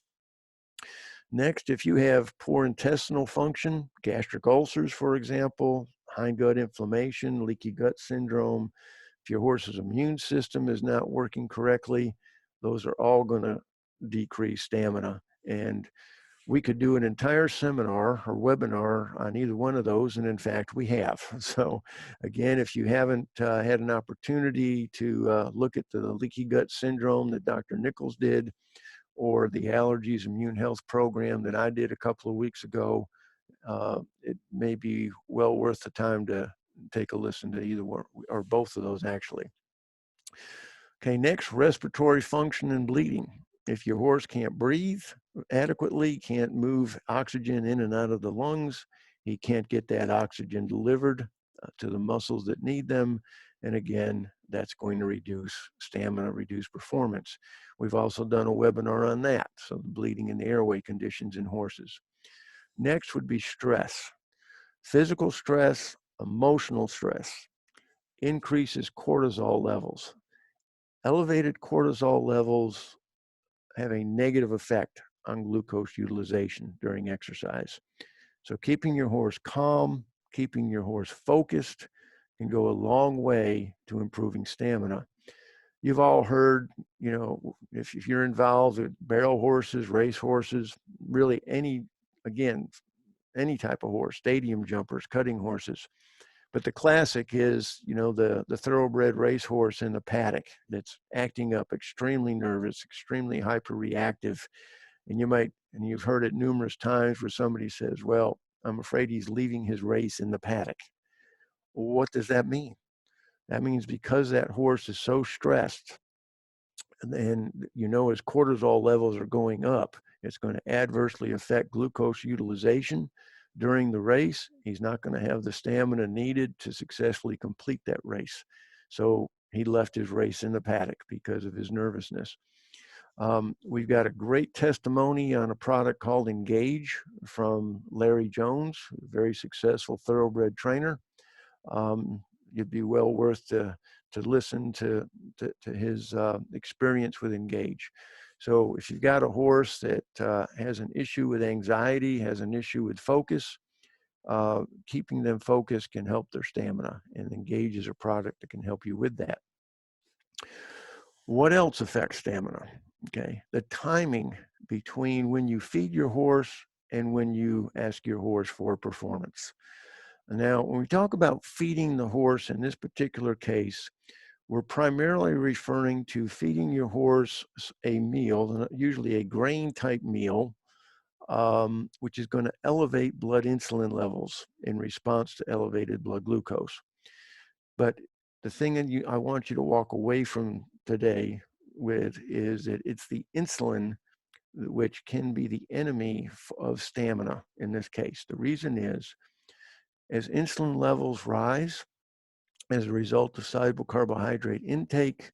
Next, if you have poor intestinal function, gastric ulcers, for example, hindgut inflammation, leaky gut syndrome, if your horse's immune system is not working correctly, those are all going to decrease stamina. And we could do an entire seminar or webinar on either one of those, and in fact, we have. So again, if you haven't had an opportunity to look at the leaky gut syndrome that Dr. Nichols did, or the allergies immune health program that I did a couple of weeks ago, it may be well worth the time to take a listen to either one or both of those, actually. Okay, next, respiratory function and bleeding. If your horse can't breathe adequately, can't move oxygen in and out of the lungs, he can't get that oxygen delivered to the muscles that need them. And again, that's going to reduce stamina, reduce performance. We've also done a webinar on that, so the bleeding and the airway conditions in horses. Next would be stress. Physical stress, emotional stress increases cortisol levels. Elevated cortisol levels have a negative effect on glucose utilization during exercise. So keeping your horse calm, keeping your horse focused can go a long way to improving stamina. You've all heard, if you're involved with barrel horses, race horses, really any type of horse, stadium jumpers, cutting horses. But the classic is, the thoroughbred racehorse in the paddock that's acting up, extremely nervous, extremely hyperreactive. And you've heard it numerous times where somebody says, well, I'm afraid he's leaving his race in the paddock. Well, what does that mean? That means because that horse is so stressed, and his cortisol levels are going up, it's going to adversely affect glucose utilization during the race. He's not going to have the stamina needed to successfully complete that race. So he left his race in the paddock because of his nervousness. We've got a great testimony on a product called Engage from Larry Jones, a very successful thoroughbred trainer. It'd be well worth to listen to his experience with Engage. So if you've got a horse that has an issue with anxiety, has an issue with focus, keeping them focused can help their stamina, and Engage is a product that can help you with that. What else affects stamina? Okay, the timing between when you feed your horse and when you ask your horse for performance. Now, when we talk about feeding the horse in this particular case, we're primarily referring to feeding your horse a meal, usually a grain type meal, which is going to elevate blood insulin levels in response to elevated blood glucose. But the thing that I want you to walk away from today with is that it's the insulin which can be the enemy of stamina in this case. The reason is, as insulin levels rise as a result of soluble carbohydrate intake,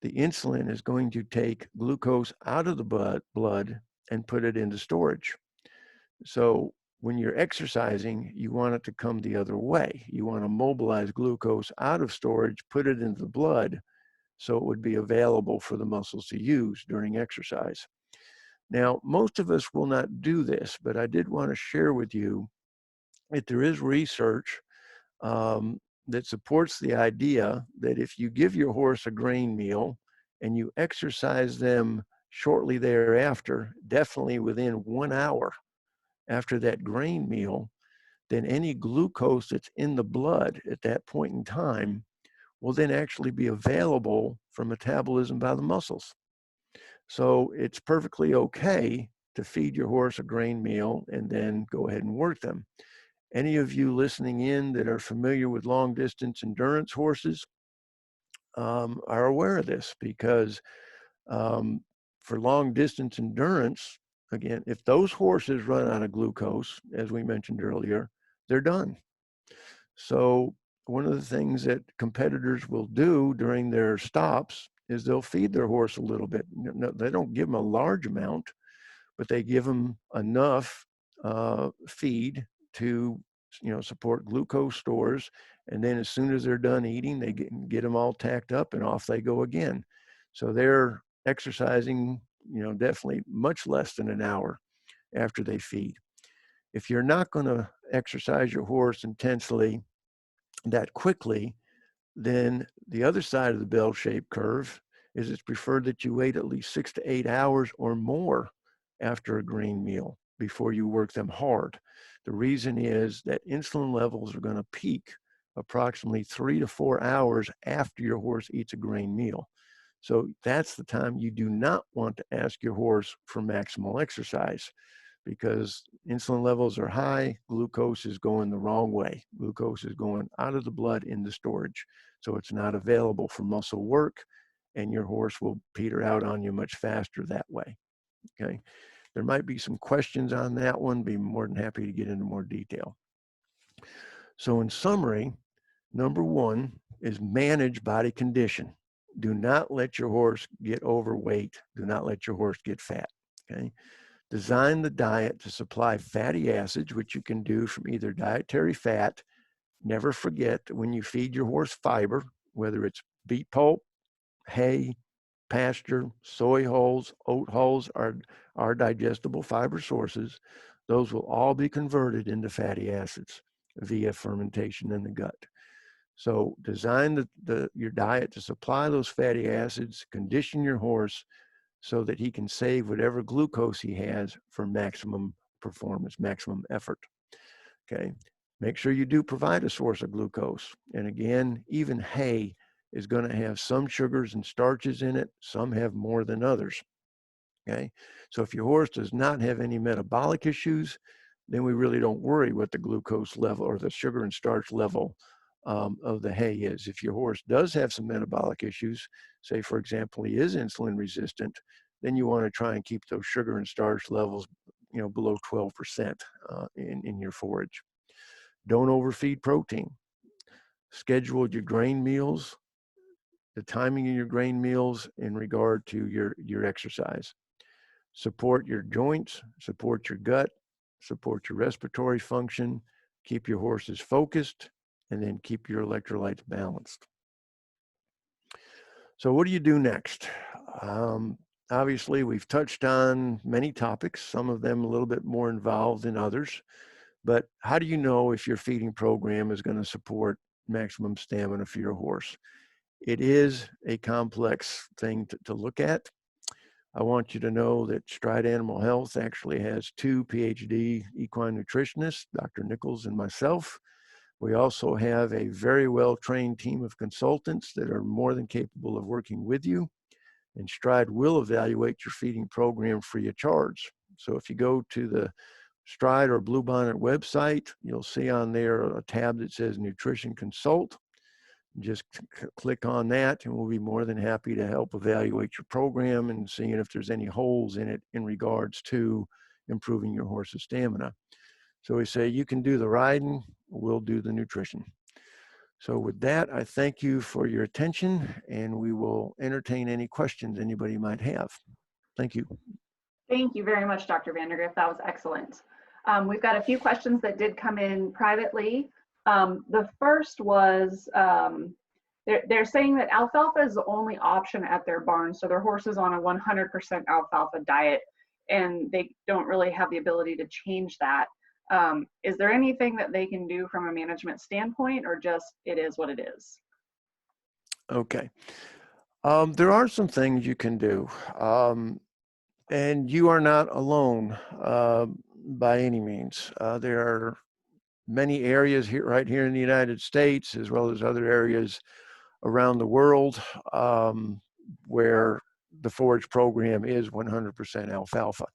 the insulin is going to take glucose out of the blood and put it into storage. So when you're exercising, you want it to come the other way. You want to mobilize glucose out of storage, put it into the blood, so it would be available for the muscles to use during exercise. Now, most of us will not do this, but I did want to share with you that there is research that supports the idea that if you give your horse a grain meal and you exercise them shortly thereafter, definitely within 1 hour after that grain meal, then any glucose that's in the blood at that point in time will then actually be available for metabolism by the muscles. So it's perfectly okay to feed your horse a grain meal and then go ahead and work them. Any of you listening in that are familiar with long distance endurance horses are aware of this, because for long distance endurance, again, if those horses run out of glucose, as we mentioned earlier, they're done. So one of the things that competitors will do during their stops is they'll feed their horse a little bit. They don't give them a large amount, but they give them enough feed to support glucose stores. And then as soon as they're done eating, they get them all tacked up and off they go again. So they're exercising, definitely much less than an hour after they feed. If you're not going to exercise your horse intensely that quickly, then the other side of the bell-shaped curve is it's preferred that you wait at least 6 to 8 hours or more after a grain meal before you work them hard. The reason is that insulin levels are going to peak approximately 3 to 4 hours after your horse eats a grain meal. So that's the time you do not want to ask your horse for maximal exercise, because insulin levels are high, glucose is going the wrong way. Glucose is going out of the blood into storage. So it's not available for muscle work, and your horse will peter out on you much faster that way. Okay. There might be some questions on that one. Be more than happy to get into more detail. So in summary, number one is manage body condition. Do not let your horse get overweight. Do not let your horse get fat. Okay. Design the diet to supply fatty acids, which you can do from either dietary fat. Never forget that when you feed your horse fiber, whether it's beet pulp, hay, pasture, soy hulls, oat hulls are digestible fiber sources. Those will all be converted into fatty acids via fermentation in the gut. So design your diet to supply those fatty acids, condition your horse so that he can save whatever glucose he has for maximum performance, maximum effort. Okay. Make sure you do provide a source of glucose. And again, even hay is going to have some sugars and starches in it. Some have more than others. Okay. So if your horse does not have any metabolic issues, then we really don't worry what the glucose level or the sugar and starch level of the hay is. If your horse does have some metabolic issues, say for example, he is insulin resistant, then you want to try and keep those sugar and starch levels, below 12% in your forage. Don't overfeed protein. Schedule your grain meals, the timing of your grain meals in regard to your exercise. Support your joints, support your gut, support your respiratory function, keep your horses focused, and then keep your electrolytes balanced. So what do you do next? Obviously, we've touched on many topics, some of them a little bit more involved than others, But how do you know if your feeding program is going to support maximum stamina for your horse? It is a complex thing to look at. I want you to know that Stride Animal Health actually has 2 PhD equine nutritionists, Dr. Nichols and myself. We also have a very well-trained team of consultants that are more than capable of working with you. And Stride will evaluate your feeding program free of charge. So if you go to the Stride or Bluebonnet website, you'll see on there a tab that says Nutrition Consult. Just click on that and we'll be more than happy to help evaluate your program and seeing if there's any holes in it in regards to improving your horse's stamina. So we say you can do the riding, we'll do the nutrition. So with that, I thank you for your attention and we will entertain any questions anybody might have. Thank you. Thank you very much, Dr. Vandergrift. That was excellent. We've got a few questions that did come in privately. The first was, they're saying that alfalfa is the only option at their barn. So their horse is on a 100% alfalfa diet and they don't really have the ability to change that. Is there anything that they can do from a management standpoint, or just it is what it is? Okay. There are some things you can do. And you are not alone by any means. There are many areas here, right here in the United States, as well as other areas around the world, where the forage program is 100% alfalfa.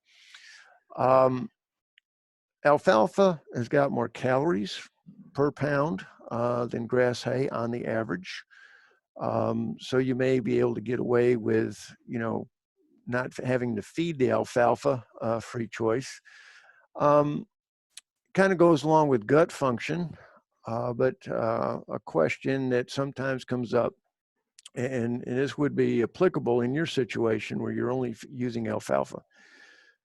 Alfalfa has got more calories per pound than grass hay on the average. So you may be able to get away with, not having to feed the alfalfa, free choice. Kind of goes along with gut function, but a question that sometimes comes up, and this would be applicable in your situation where you're only using alfalfa.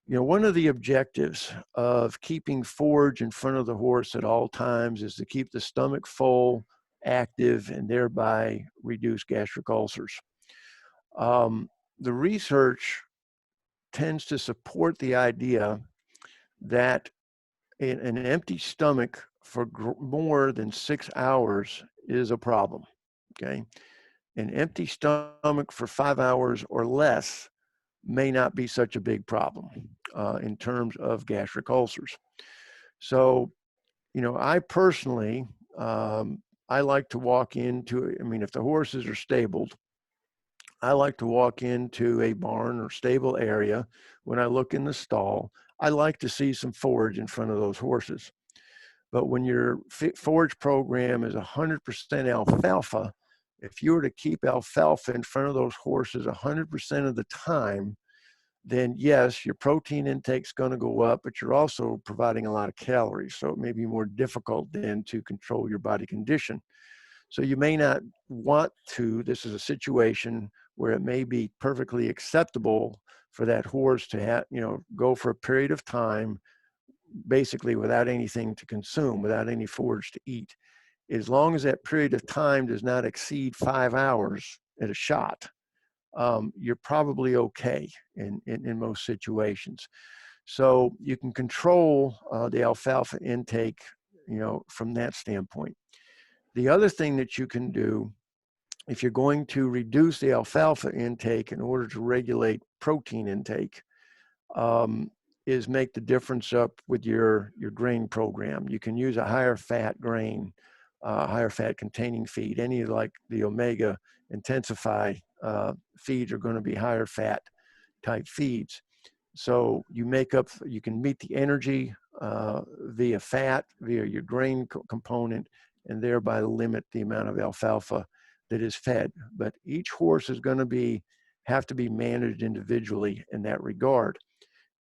One of the objectives of keeping forage in front of the horse at all times is to keep the stomach full, active, and thereby reduce gastric ulcers. The research tends to support the idea that an empty stomach for more than 6 hours is a problem, okay? An empty stomach for 5 hours or less may not be such a big problem in terms of gastric ulcers. So, I personally, I like to walk into, if the horses are stabled, I like to walk into a barn or stable area. When I look in the stall, I like to see some forage in front of those horses. But when your forage program is 100% alfalfa, if you were to keep alfalfa in front of those horses 100% of the time, then yes, your protein intake is going to go up, but you're also providing a lot of calories. So it may be more difficult then to control your body condition. So you may not want to, this is a situation where it may be perfectly acceptable for that horse to have, go for a period of time, basically without anything to consume, without any forage to eat. As long as that period of time does not exceed 5 hours at a shot, you're probably okay in most situations. So you can control the alfalfa intake, from that standpoint. The other thing that you can do, if you're going to reduce the alfalfa intake in order to regulate protein intake, is make the difference up with your grain program. You can use a higher fat grain, higher fat containing feed. Any like the omega intensify feeds are going to be higher fat type feeds. So you can meet the energy via fat, via your grain component, and thereby limit the amount of alfalfa that is fed. But each horse is going to have to be managed individually in that regard.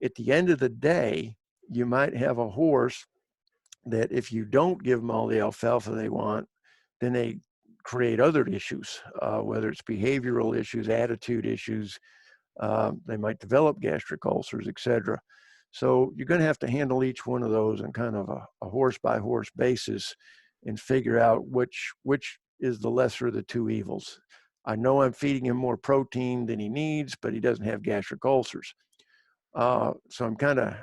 At the end of the day, you might have a horse that if you don't give them all the alfalfa they want, then they create other issues, whether it's behavioral issues, attitude issues. They might develop gastric ulcers, etc. So you're going to have to handle each one of those on kind of a horse by horse basis and figure out which is the lesser of the two evils. I know I'm feeding him more protein than he needs, but he doesn't have gastric ulcers. So I'm kind of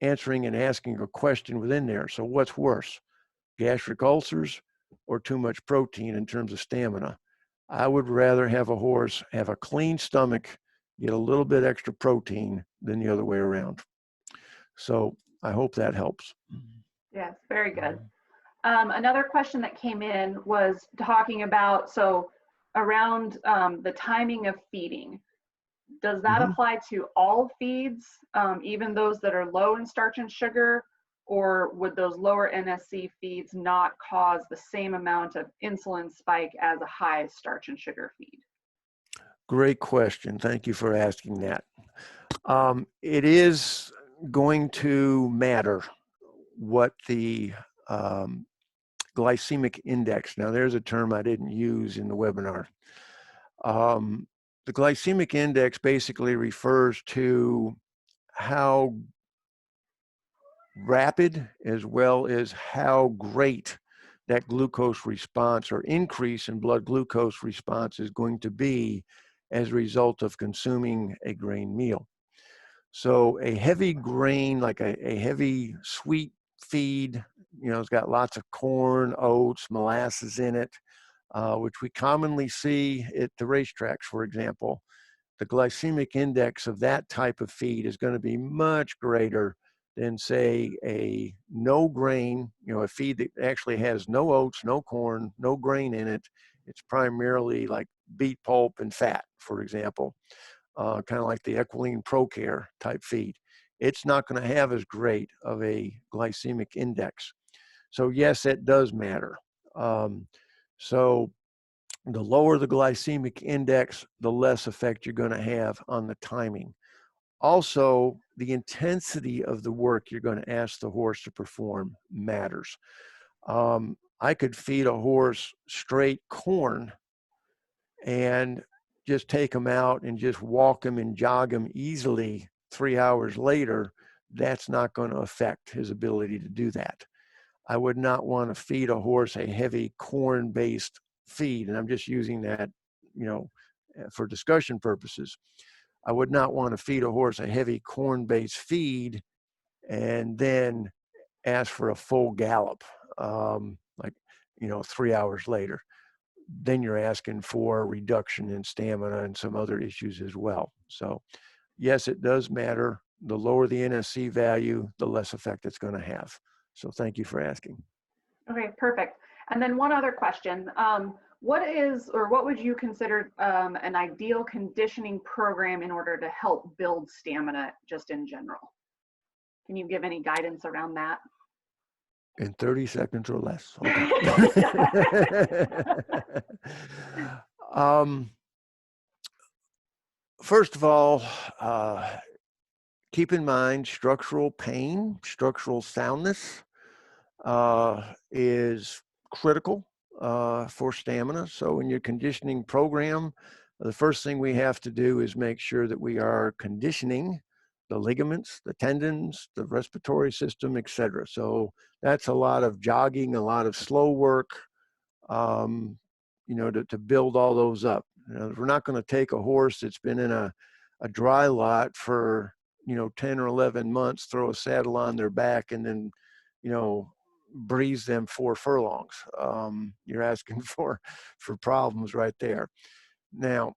answering and asking a question within there. So what's worse, gastric ulcers or too much protein in terms of stamina? I would rather have a horse have a clean stomach, get a little bit extra protein than the other way around. So I hope that helps. Yes, very good. Another question that came in was talking about, so around the timing of feeding. Does that apply to all feeds, even those that are low in starch and sugar, or would those lower NSC feeds not cause the same amount of insulin spike as a high starch and sugar feed? Great question. Thank you for asking that. It is going to matter what the glycemic index. Now, there's a term I didn't use in the webinar. The glycemic index basically refers to how rapid as well as how great that glucose response or increase in blood glucose response is going to be as a result of consuming a grain meal. So a heavy grain, like a heavy sweet feed, you know, it's got lots of corn, oats, molasses in it, which we commonly see at the racetracks, for example. The glycemic index of that type of feed is going to be much greater than, say, a no grain, you know, a feed that actually has no oats, no corn, no grain in it. It's primarily like beet pulp and fat, for example, kind of like the Equine Pro Care type feed. It's not going to have as great of a glycemic index. So yes, it does matter. So the lower the glycemic index, the less effect you're going to have on the timing. Also, the intensity of the work you're going to ask the horse to perform matters. I could feed a horse straight corn and just take him out and just walk him and jog him easily 3 hours later. That's not going to affect his ability to do that. I would not want to feed a horse a heavy corn-based feed, and I'm just using that, you know, for discussion purposes. I would not want to feed a horse a heavy corn-based feed and then ask for a full gallop, like, you know, 3 hours later. Then you're asking for a reduction in stamina and some other issues as well. So yes, it does matter. The lower the NSC value, the less effect it's going to have. So thank you for asking. Okay, perfect. And then one other question. What is, or what would you consider an ideal conditioning program in order to help build stamina just in general? Can you give any guidance around that? In 30 seconds or less. Okay. First of all, keep in mind structural pain, structural soundness is critical for stamina. So in your conditioning program, the first thing we have to do is make sure that we are conditioning the ligaments, the tendons, the respiratory system, etc. So that's a lot of jogging, a lot of slow work, you know, to build all those up. You know, we're not going to take a horse that's been in a dry lot for, you know, 10 or 11 months, throw a saddle on their back, and then, you know, breeze them 4 furlongs. You're asking for problems right there. Now,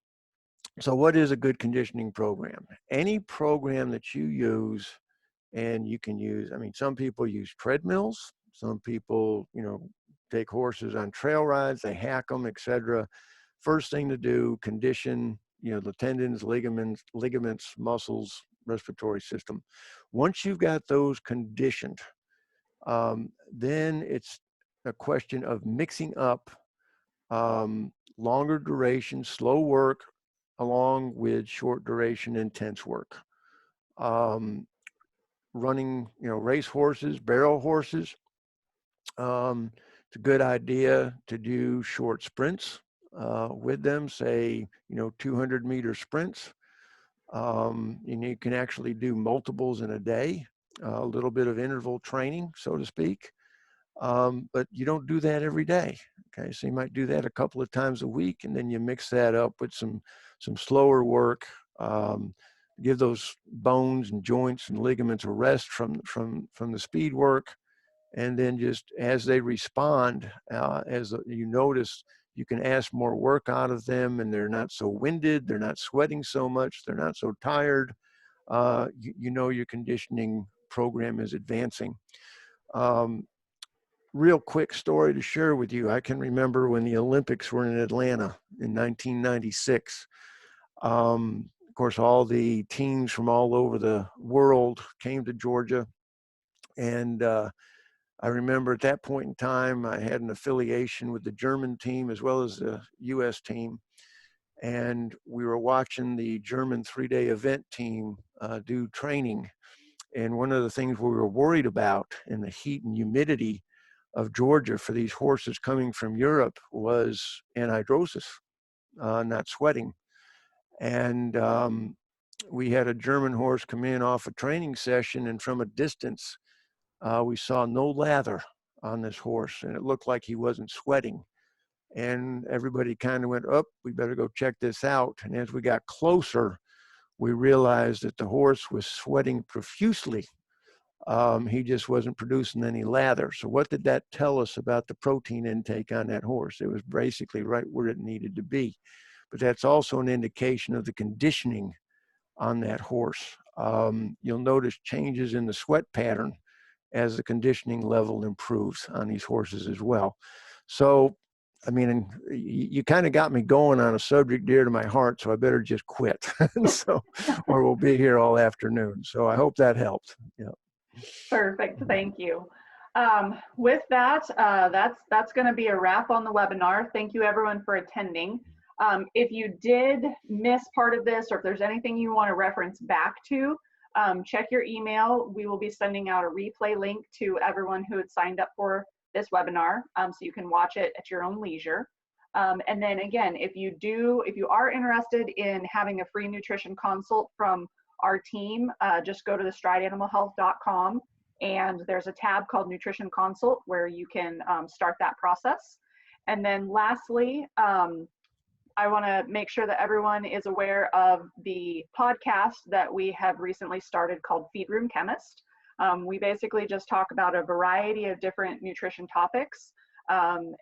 so what is a good conditioning program? Any program that you use, and you can use, I mean, some people use treadmills, some people, you know, take horses on trail rides, they hack them, etc. First thing to do, condition, you know, the tendons, ligaments, muscles, respiratory system. Once you've got those conditioned, then it's a question of mixing up longer duration, slow work, along with short duration, intense work. Running, you know, race horses, barrel horses, it's a good idea to do short sprints with them, say, you know, 200-meter sprints. And you can actually do multiples in a day, a little bit of interval training, so to speak. But you don't do that every day. Okay, so you might do that a couple of times a week, and then you mix that up with some slower work, give those bones and joints and ligaments a rest from the speed work. And then just as they respond, as you notice, you can ask more work out of them, and they're not so winded, they're not sweating so much, they're not so tired. You know your conditioning program is advancing. Real quick story to share with you. I can remember when the Olympics were in Atlanta in 1996. Of course, all the teams from all over the world came to Georgia. And I remember at that point in time, I had an affiliation with the German team as well as the US team. And we were watching the German 3-day event team do training. And one of the things we were worried about in the heat and humidity of Georgia for these horses coming from Europe was anhidrosis, not sweating. And we had a German horse come in off a training session, and from a distance, we saw no lather on this horse, and it looked like he wasn't sweating. And everybody kind of went, oh, we better go check this out. And as we got closer, we realized that the horse was sweating profusely. He just wasn't producing any lather. So what did that tell us about the protein intake on that horse? It was basically right where it needed to be. But that's also an indication of the conditioning on that horse. You'll notice changes in the sweat pattern as the conditioning level improves on these horses as well. So, I mean, you kind of got me going on a subject dear to my heart, so I better just quit. So, or we'll be here all afternoon. So I hope that helped. Yeah. Perfect, thank you. With that, that's going to be a wrap on the webinar. Thank you everyone for attending. If you did miss part of this, or if there's anything you want to reference back to, check your email. We will be sending out a replay link to everyone who had signed up for this webinar, so you can watch it at your own leisure. And then again, if you are interested in having a free nutrition consult from our team, just go to thestrideanimalhealth.com, and there's a tab called Nutrition Consult where you can start that process. And then lastly, I want to make sure that everyone is aware of the podcast that we have recently started called Feed Room Chemist. We basically just talk about a variety of different nutrition topics. And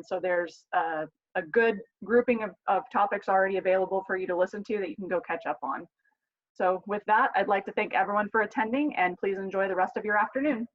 so there's a good grouping of topics already available for you to listen to that you can go catch up on. So with that, I'd like to thank everyone for attending, and please enjoy the rest of your afternoon.